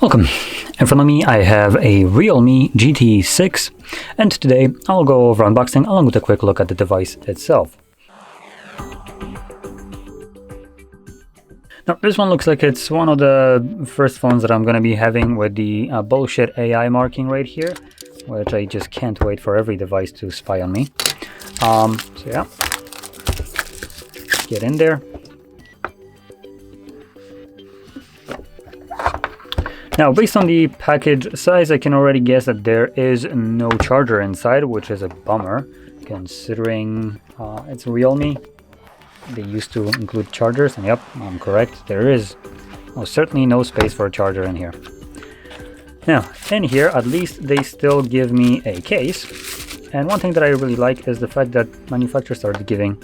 Welcome. In front of me I have a REALME GT6, and today I'll go over unboxing along with a quick look at the device itself. Now this one looks like it's one of the first phones that I'm going to be having with the bullshit AI marking right here, which I just can't wait for every device to spy on me. So yeah, get in there. Now, based on the package size, I can already guess that there is no charger inside, which is a bummer, considering it's Realme. They used to include chargers, and yep, I'm correct. There is certainly no space for a charger in here. Now, in here, at least they still give me a case. And one thing that I really like is the fact that manufacturers started giving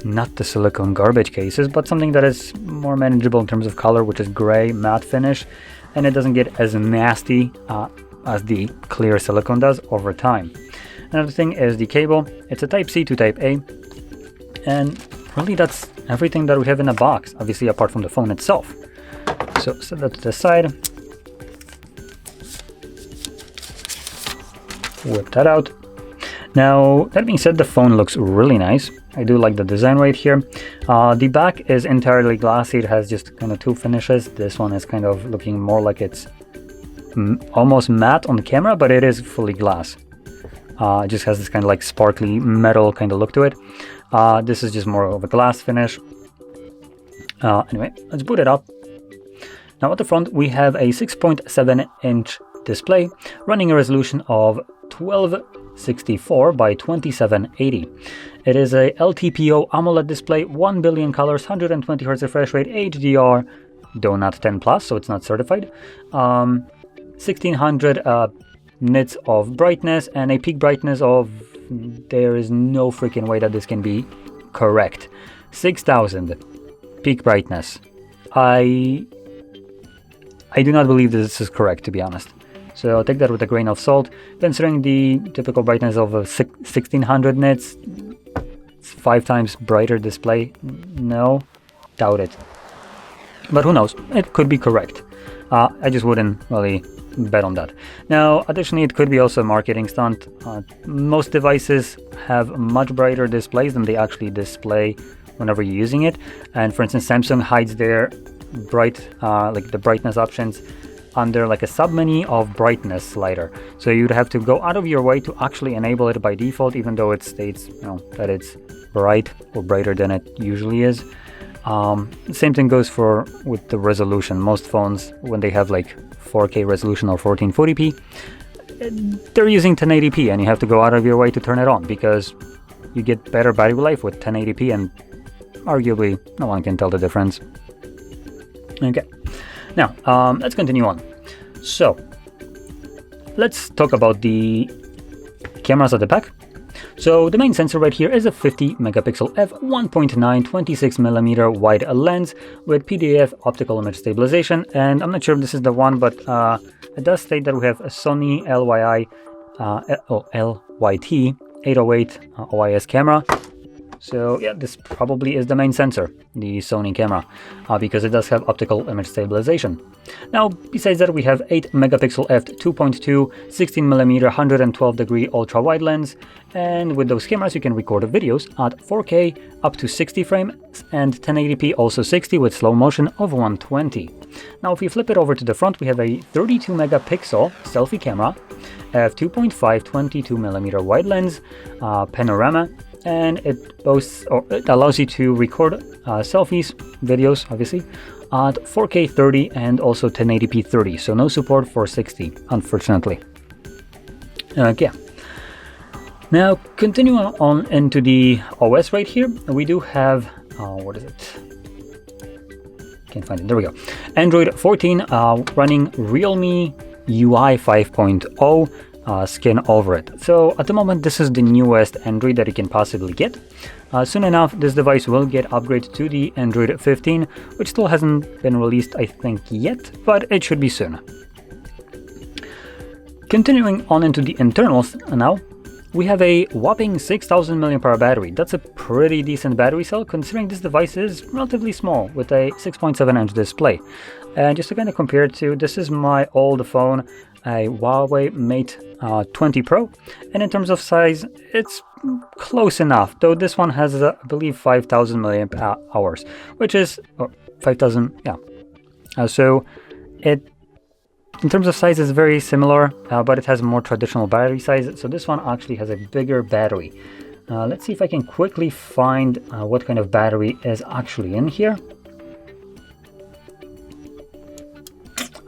not the silicone garbage cases, but something that is more manageable in terms of color, which is gray matte finish. And it doesn't get as nasty as the clear silicone does over time. Another thing is the cable. It's a Type-C to Type-A, and really that's everything that we have in a box, obviously apart from the phone itself. So set that to the side, whip that out. Now, that being said, the phone looks really nice. I do like the design right here. The back is entirely glassy. It has just kind of two finishes. This one is kind of looking more like it's almost matte on the camera, but it is fully glass. It just has this kind of like sparkly metal kind of look to it. This is just more of a glass finish. Anyway, let's boot it up. Now at the front, we have a 6.7-inch display running a resolution of 1264 by 2780. It is a LTPO AMOLED display, 1 billion colors, 120 Hz refresh rate, HDR, though not 10 plus, so it's not certified. 1600 nits of brightness and a peak brightness of, there is no freaking way that this can be correct, 6000 peak brightness. I do not believe this is correct, to be honest. So take that with a grain of salt. Considering the typical brightness of a 1600 nits, it's 5 times brighter display. No, doubt it. But who knows? It could be correct. I just wouldn't really bet on that. Now, additionally, it could be also a marketing stunt. Most devices have much brighter displays than they actually display whenever you're using it. And for instance, Samsung hides their like the brightness options under like a sub-menu of brightness slider. So you'd have to go out of your way to actually enable it by default, even though it states that it's bright or brighter than it usually is. Same thing goes with the resolution. Most phones, when they have like 4K resolution or 1440p, they're using 1080p, and you have to go out of your way to turn it on because you get better battery life with 1080p, and arguably no one can tell the difference. Okay. Now, let's continue on. So, let's talk about the cameras at the back. So, the main sensor right here is a 50 megapixel f1.9 26mm wide lens with PDF optical image stabilization. And I'm not sure if this is the one, but it does state that we have a Sony LYT 808 OIS camera. So yeah, this probably is the main sensor, the Sony camera, because it does have optical image stabilization. Now, besides that, we have 8 megapixel f2.2, 16mm 112 degree ultra wide lens, and with those cameras you can record videos at 4K up to 60 frames and 1080p also 60 with slow motion of 120. Now, if we flip it over to the front, we have a 32 megapixel selfie camera, f2.5 22mm wide lens, panorama, and it allows you to record selfies, videos, obviously, at 4K 30 and also 1080p 30. So no support for 60, unfortunately. Okay. Now, continuing on into the OS right here, we do have, what is it? Can't find it. There we go. Android 14 running Realme UI 5.0. Skin over it. So at the moment, this is the newest Android that you can possibly get. Soon enough, this device will get upgraded to the Android 15, which still hasn't been released, I think, yet, but it should be soon. Continuing on into the internals now, we have a whopping 6000 mAh battery. That's a pretty decent battery cell considering this device is relatively small with a 6.7-inch display. And just to kind of compare it to, this is my old phone, a Huawei Mate 20 Pro, and in terms of size, it's close enough, though this one has, I believe, 5000 mAh, which is 5000, yeah. So it, in terms of size, is very similar, but it has more traditional battery size, so this one actually has a bigger battery. Let's see if I can quickly find what kind of battery is actually in here.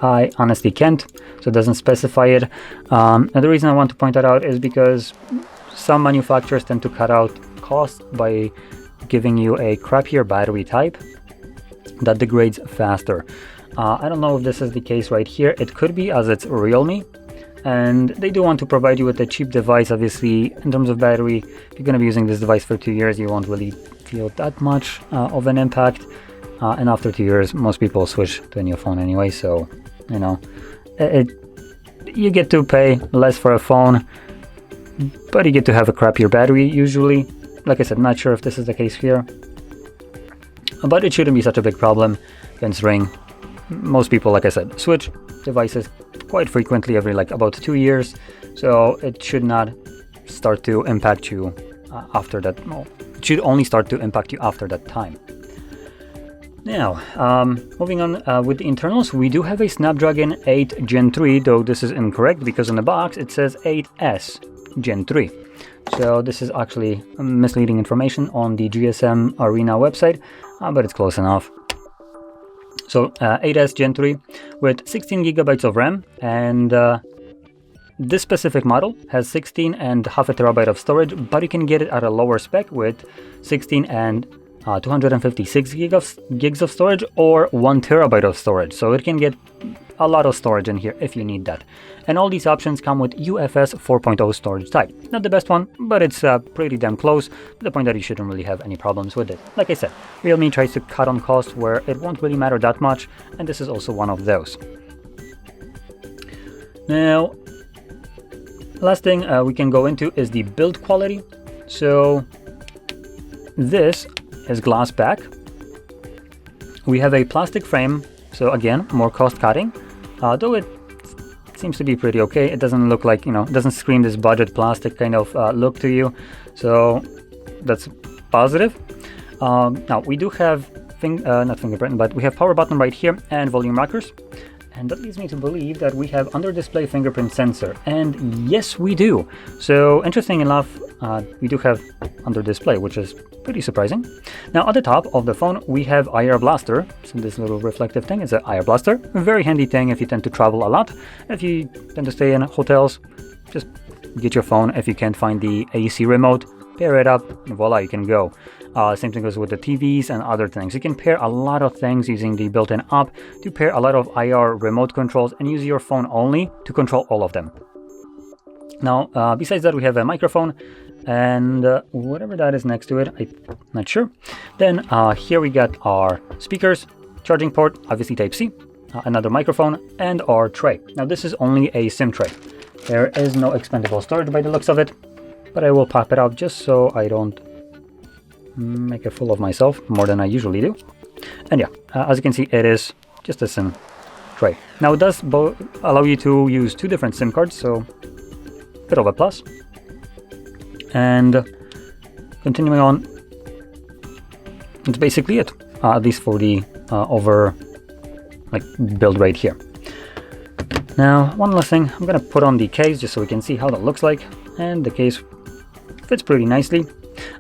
I honestly can't, so it doesn't specify it. And the reason I want to point that out is because some manufacturers tend to cut out cost by giving you a crappier battery type that degrades faster. I don't know if this is the case right here. It could be, as it's Realme, and they do want to provide you with a cheap device. Obviously, in terms of battery, if you're going to be using this device for 2 years, you won't really feel that much of an impact. And after 2 years, most people switch to a new phone anyway, so, you know, you get to pay less for a phone, but you get to have a crappier battery usually. Like I said, not sure if this is the case here, but it shouldn't be such a big problem considering most people, like I said, switch devices quite frequently, every like about 2 years, so it should not start to impact you after that. Well, it should only start to impact you after that time. Now, moving on with the internals, we do have a Snapdragon 8 Gen 3, though this is incorrect because in the box it says 8S Gen 3. So this is actually misleading information on the GSM Arena website, but it's close enough. So 8S Gen 3 with 16 gigabytes of RAM, and this specific model has 16.5 terabyte of storage, but you can get it at a lower spec with 16 and 256 gigs of storage or 1 terabyte of storage. So it can get a lot of storage in here if you need that. And all these options come with UFS 4.0 storage type. Not the best one, but it's pretty damn close, to the point that you shouldn't really have any problems with it. Like I said, Realme tries to cut on cost where it won't really matter that much, and this is also one of those. Now, last thing we can go into is the build quality. So this is glass back. We have a plastic frame, so again, more cost cutting, though it seems to be pretty okay. It doesn't look like, you know, it doesn't scream this budget plastic kind of look to you, so that's positive. Now we do have not fingerprint, but we have power button right here and volume rockers, and that leads me to believe that we have under display fingerprint sensor, and yes we do. So interesting enough, we do have under display, which is pretty surprising. Now at the top of the phone we have IR blaster, so this little reflective thing is an IR blaster, a very handy thing if you tend to travel a lot. If you tend to stay in hotels, just get your phone. If you can't find the AC remote, pair it up, and voila, you can go. Same thing goes with the TVs and other things. You can pair a lot of things using the built-in app to pair a lot of IR remote controls and use your phone only to control all of them. Now, besides that, we have a microphone and whatever that is next to it, I'm not sure. Then here we got our speakers, charging port, obviously Type-C, another microphone, and our tray. Now this is only a SIM tray. There is no expandable storage by the looks of it, but I will pop it out just so I don't make a fool of myself more than I usually do. And yeah, as you can see, it is just a SIM tray. Now it does allow you to use 2 different SIM cards, so a bit of a plus. And continuing on, that's basically it, at least for the build right here. Now, one last thing, I'm gonna put on the case just so we can see how that looks like, and the case fits pretty nicely.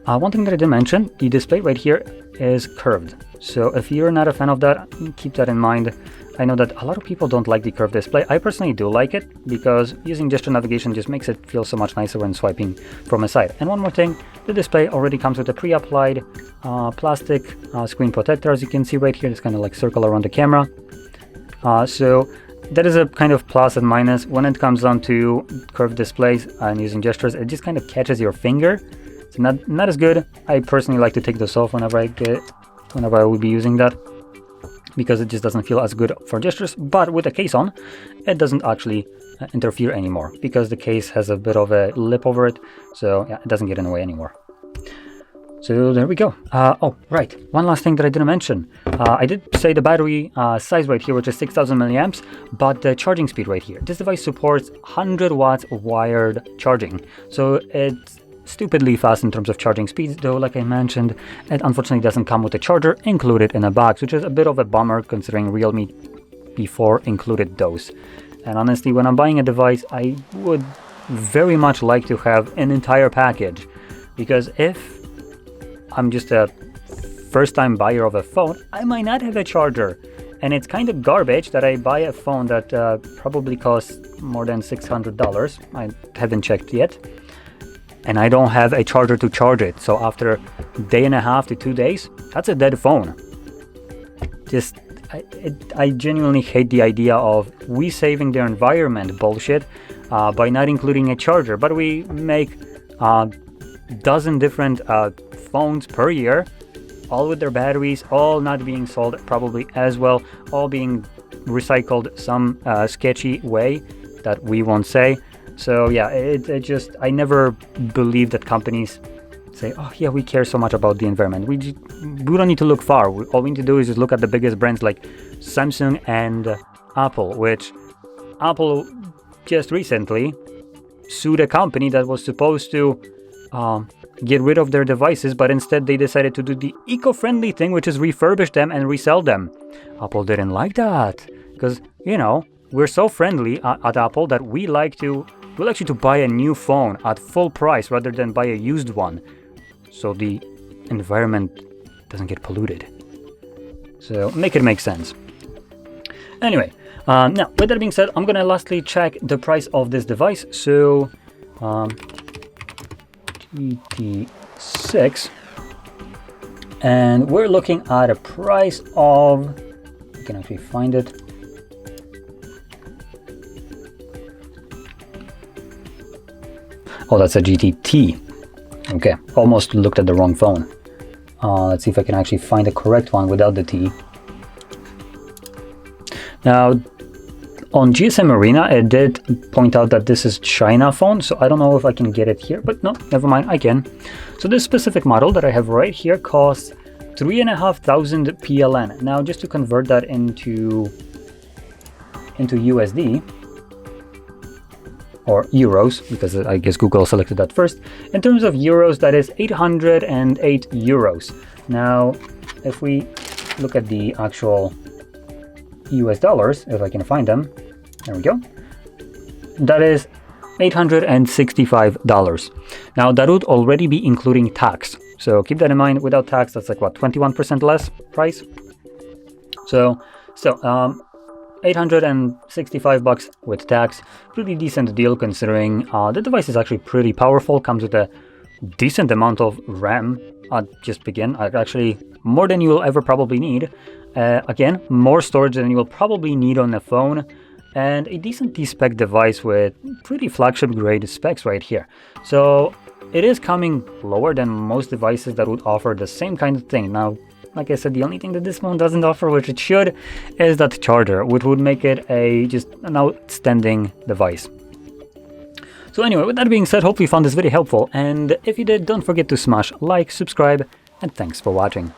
One thing that I didn't mention, the display right here is curved, so if you're not a fan of that, keep that in mind. I know that a lot of people don't like the curved display. I personally do like it because using gesture navigation just makes it feel so much nicer when swiping from a side. And one more thing, the display already comes with a pre-applied plastic screen protector, as you can see right here. It's kind of like circle around the camera. So that is a kind of plus and minus. When it comes down to curved displays and using gestures, it just kind of catches your finger. It's not as good. I personally like to take this off whenever I will be using that. because it just doesn't feel as good for gestures. But with the case on, it doesn't actually interfere anymore because the case has a bit of a lip over it, so yeah, it doesn't get in the way anymore. So there we go. Oh, right. One last thing that I didn't mention. I did say the battery size right here, which is 6,000 milliamps, but the charging speed right here. This device supports 100 watts wired charging. So it's stupidly fast in terms of charging speeds, though, like I mentioned, it unfortunately doesn't come with a charger included in a box, which is a bit of a bummer considering Realme before included those. And honestly, when I'm buying a device, I would very much like to have an entire package, because if I'm just a first-time buyer of a phone, I might not have a charger. And it's kind of garbage that I buy a phone that probably costs more than $600. I haven't checked yet. And I don't have a charger to charge it. So after a day and a half to 2 days, that's a dead phone. I genuinely hate the idea of we saving the environment bullshit by not including a charger. But we make dozen different phones per year, all with their batteries, all not being sold probably as well, all being recycled some sketchy way that we won't say. So yeah, it just, I never believe that companies say, oh yeah, we care so much about the environment. We don't need to look far. All we need to do is just look at the biggest brands like Samsung and Apple, which Apple just recently sued a company that was supposed to get rid of their devices, but instead they decided to do the eco-friendly thing, which is refurbish them and resell them. Apple didn't like that because, you know, we're so friendly at Apple that we like you to buy a new phone at full price rather than buy a used one, so the environment doesn't get polluted. So make it make sense. Anyway, now with that being said, I'm gonna lastly check the price of this device. So GT6, and we're looking at a price of, you can actually find it, oh, that's a GTT. Okay, almost looked at the wrong phone. Let's see if I can actually find the correct one without the T. Now, on GSM Arena, it did point out that this is China phone, so I don't know if I can get it here, but no, never mind, I can. So this specific model that I have right here costs 3,500 PLN. Now, just to convert that into USD, or euros, because I guess Google selected that first. In terms of euros, that is 808 euros. Now, if we look at the actual US dollars, if I can find them, there we go, that is $865. Now, that would already be including tax. So keep that in mind. Without tax, that's like what, 21% less price? So still, 865 bucks with tax. Pretty decent deal considering the device is actually pretty powerful, comes with a decent amount of RAM just begin, actually more than you will ever probably need. Again, more storage than you will probably need on a phone, and a decent spec device with pretty flagship grade specs right here. So it is coming lower than most devices that would offer the same kind of thing. Now, like I said, the only thing that this phone doesn't offer, which it should, is that charger, which would make it just an outstanding device. So anyway, with that being said, hope you found this video helpful, and if you did, don't forget to smash like, subscribe, and thanks for watching.